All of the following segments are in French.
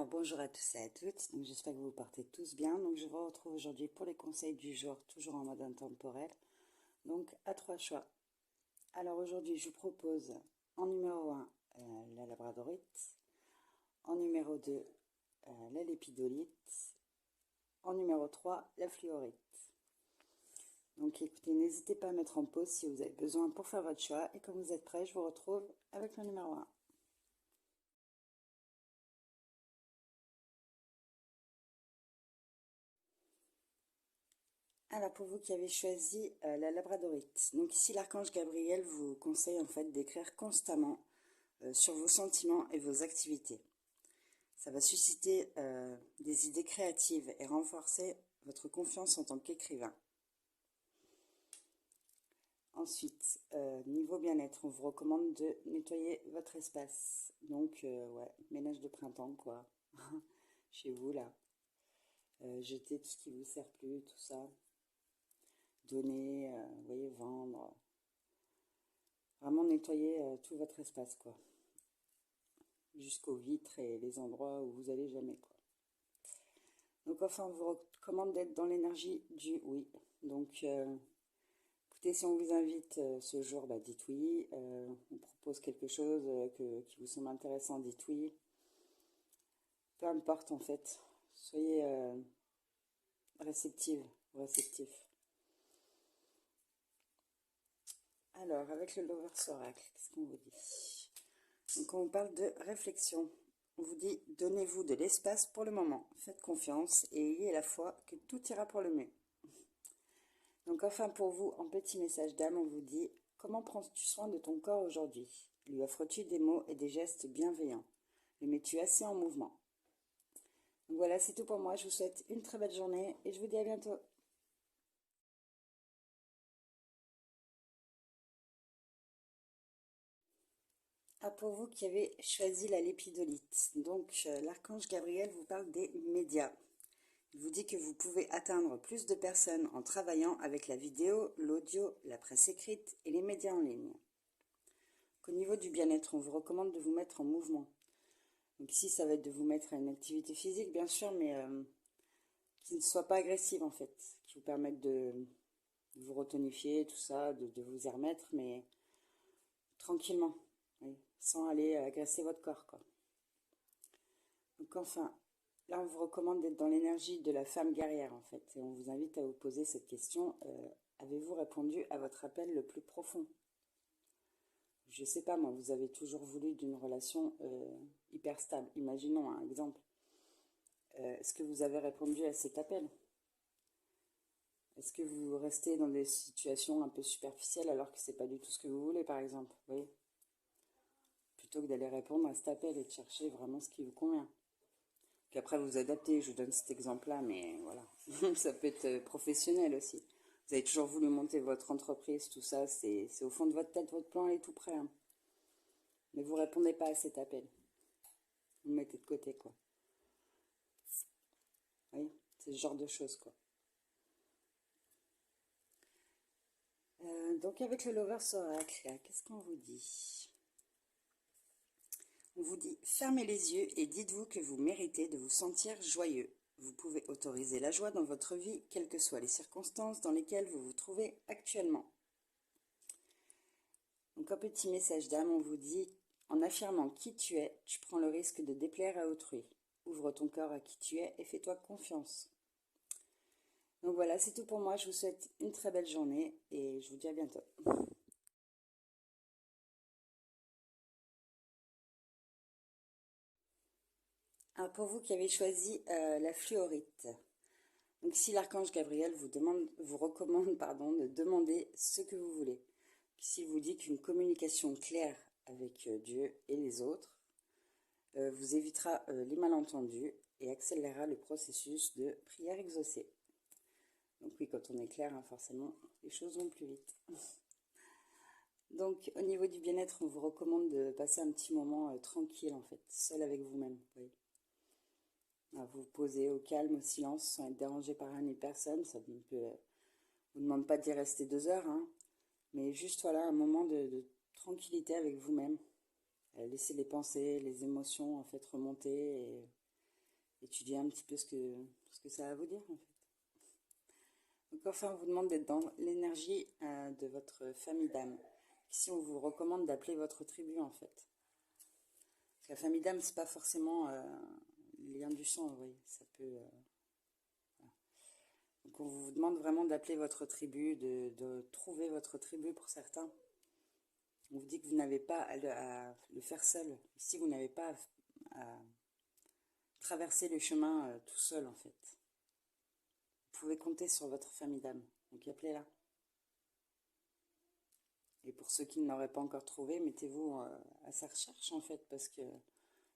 Alors bonjour à tous et à toutes, donc j'espère que vous partez tous bien. Donc je vous retrouve aujourd'hui pour les conseils du jour, toujours en mode intemporel, donc à 3 choix. Alors aujourd'hui je vous propose en numéro 1 la labradorite, en numéro 2 la lépidolite, en numéro 3 la fluorite. Donc écoutez, n'hésitez pas à mettre en pause si vous avez besoin pour faire votre choix, et quand vous êtes prêts, je vous retrouve avec le numéro 1. Alors pour vous qui avez choisi la labradorite, donc ici l'archange Gabriel vous conseille en fait d'écrire constamment sur vos sentiments et vos activités. Ça va susciter des idées créatives et renforcer votre confiance en tant qu'écrivain. Ensuite, niveau bien-être, on vous recommande de nettoyer votre espace. Donc ouais, ménage de printemps quoi, chez vous là. Jetez tout ce qui vous sert plus, tout ça. Donner, vous voyez, vendre. Vraiment nettoyer tout votre espace, quoi. Jusqu'aux vitres et les endroits où vous allez jamais, quoi. Donc enfin, on vous recommande d'être dans l'énergie du oui. Donc, écoutez, si on vous invite ce jour, bah, dites oui. On propose quelque chose qui vous semble intéressant, dites oui. Peu importe, en fait. Soyez réceptive, réceptif. Alors, avec le Lovers Oracle, qu'est-ce qu'on vous dit? Donc, on parle de réflexion. On vous dit, donnez-vous de l'espace pour le moment. Faites confiance et ayez la foi que tout ira pour le mieux. Donc, enfin, pour vous, en petit message d'âme, on vous dit, comment prends-tu soin de ton corps aujourd'hui? Lui offres-tu des mots et des gestes bienveillants? Le mets-tu assez en mouvement? Donc voilà, c'est tout pour moi. Je vous souhaite une très belle journée et je vous dis à bientôt. Ah, pour vous qui avez choisi la lépidolite, donc l'archange Gabriel vous parle des médias. Il vous dit que vous pouvez atteindre plus de personnes en travaillant avec la vidéo, l'audio, la presse écrite et les médias en ligne. Qu'au niveau du bien-être, on vous recommande de vous mettre en mouvement. Donc ici, ça va être de vous mettre à une activité physique, bien sûr, mais qui ne soit pas agressive en fait, qui vous permette de vous retonifier, tout ça, de vous y remettre, mais tranquillement, oui, sans aller agresser votre corps, quoi. Donc enfin, là, on vous recommande d'être dans l'énergie de la femme guerrière, en fait. Et on vous invite à vous poser cette question. Avez-vous répondu à votre appel le plus profond? Je sais pas, moi, vous avez toujours voulu d'une relation hyper stable. Imaginons un exemple. Est-ce que vous avez répondu à cet appel? Est-ce que vous restez dans des situations un peu superficielles alors que c'est pas du tout ce que vous voulez, par exemple? Vous voyez? Plutôt que d'aller répondre à cet appel et de chercher vraiment ce qui vous convient. Puis après, vous adaptez, je vous donne cet exemple-là, mais voilà. Ça peut être professionnel aussi. Vous avez toujours voulu monter votre entreprise, tout ça, c'est au fond de votre tête, votre plan est tout prêt, hein. Mais vous répondez pas à cet appel. Vous le mettez de côté, quoi. Vous voyez? C'est ce genre de choses, quoi. Donc avec le Lovers Oracle, qu'est-ce qu'on vous dit? On vous dit, fermez les yeux et dites-vous que vous méritez de vous sentir joyeux. Vous pouvez autoriser la joie dans votre vie, quelles que soient les circonstances dans lesquelles vous vous trouvez actuellement. Donc un petit message d'âme, on vous dit, en affirmant qui tu es, tu prends le risque de déplaire à autrui. Ouvre ton cœur à qui tu es et fais-toi confiance. Donc voilà, c'est tout pour moi. Je vous souhaite une très belle journée et je vous dis à bientôt. Alors pour vous qui avez choisi la fluorite, donc ici l'archange Gabriel vous recommande de demander ce que vous voulez. Ici il vous dit qu'une communication claire avec Dieu et les autres vous évitera les malentendus et accélérera le processus de prière exaucée. Donc oui, quand on est clair, hein, forcément, les choses vont plus vite. Donc au niveau du bien-être, on vous recommande de passer un petit moment tranquille en fait, seul avec vous-même. Oui. Vous posez au calme, au silence, sans être dérangé par rien ni personne. Ça ne vous demande pas d'y rester 2 heures, hein, mais juste voilà un moment de tranquillité avec vous-même. Laissez les pensées, les émotions en fait remonter étudier un petit peu ce que ça va vous dire en fait. Donc enfin, on vous demande d'être dans l'énergie de votre famille d'âme. Ici, on vous recommande d'appeler votre tribu en fait. Parce que la famille d'âme, c'est pas forcément les liens du sang, vous voyez. Ça peut. Voilà. Donc on vous demande vraiment d'appeler votre tribu, de trouver votre tribu pour certains. On vous dit que vous n'avez pas à le faire seul. Ici, vous n'avez pas à traverser le chemin tout seul en fait. Vous pouvez compter sur votre famille d'âme. Donc appelez-la. Et pour ceux qui ne l'auraient pas encore trouvé, mettez-vous à sa recherche en fait, parce que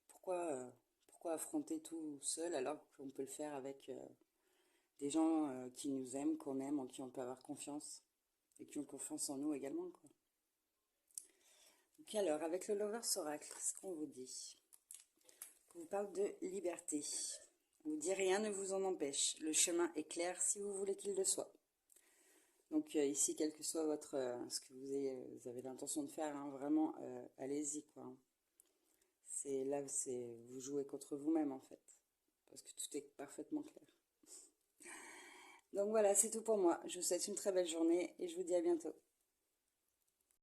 pourquoi affronter tout seul alors qu'on peut le faire avec des gens qui nous aiment, qu'on aime, en qui on peut avoir confiance, et qui ont confiance en nous également, quoi. Donc alors, avec le Lovers Oracle, ce qu'on vous dit, on vous parle de liberté. On vous dit rien ne vous en empêche, le chemin est clair si vous voulez qu'il le soit. Donc ici, quel que soit votre ce que vous avez l'intention de faire, hein, vraiment, allez-y, quoi. C'est là, vous jouez contre vous-même, en fait. Parce que tout est parfaitement clair. Donc voilà, c'est tout pour moi. Je vous souhaite une très belle journée et je vous dis à bientôt.